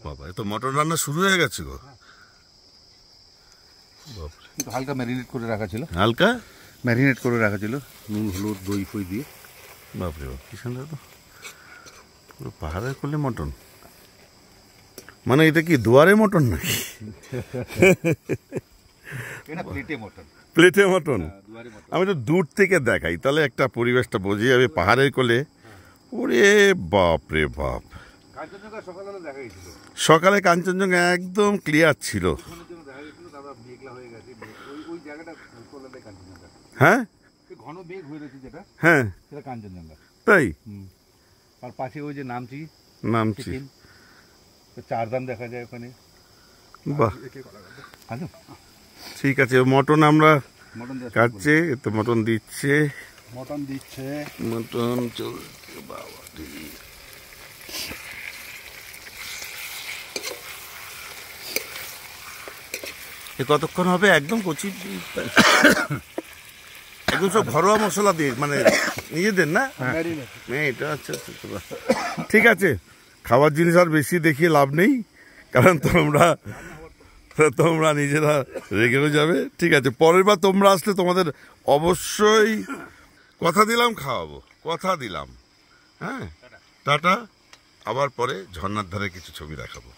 বাবা, এ তো মটন রান্না শুরু হয়ে গেছে গো। হালকা ম্যারিনেট করে রাখা ছিল, হালকা ম্যারিনেট করে রাখা ছিল নুন হলুদ দই ফই দিয়ে। বাপরে বাপ, কি সুন্দর তো, পুরো পাহাড়ের কোলে মটন। মানে এটা কি দুয়ারে মটন নাকি? এটা প্লেটে মটন। প্লেটে মটন। আমি তো দূর থেকে দেখাই, তাহলে একটা পরিবেশটা বোঝা যাবে পাহাড়ের কোলে। ওরে বাপ রে বাপ, কাঞ্চনজঙ্ঘা সকালবেলা দেখা গেছিল, সকালে কাঞ্চনজঙ্ঘা একদম ক্লিয়ার ছিল। দেখা গেছিল, তারপর মেঘলা হয়ে গেছে। ওই জায়গাটা কলকাতায় কাঞ্চনজঙ্ঘা। হ্যাঁ ঘন মেঘ হয়ে রয়েছে যেটা, হ্যাঁ সেটা কাঞ্চনজঙ্ঘা। তাই? আর পাশে ওই যে নামছি নামছি, চারধাম দেখা যায় ওখানে। বাহ, ঠিক আছে। মটন আমরা কাটছে, তো মটন দিচ্ছে, মটন দিচ্ছে, মটন চলছে। বাবা, এ কতক্ষণ হবে? একদম কচি, একদম সব ঘরোয়া মশলা দিয়ে, মানে নিজেদের না? হ্যাঁ, এটা আচ্ছা আচ্ছা, ঠিক আছে। খাবার জিনিস আর বেশি দেখিয়ে লাভ নেই, কারণ তোমরা নিজেরা রেগেও যাবে। ঠিক আছে, পরের বার তোমরা আসলে তোমাদের অবশ্যই কথা দিলাম খাওয়াবো, কথা দিলাম। হ্যাঁ, টাটা। আবার পরে ঝর্ণার ধারে কিছু ছবি দেখাবো।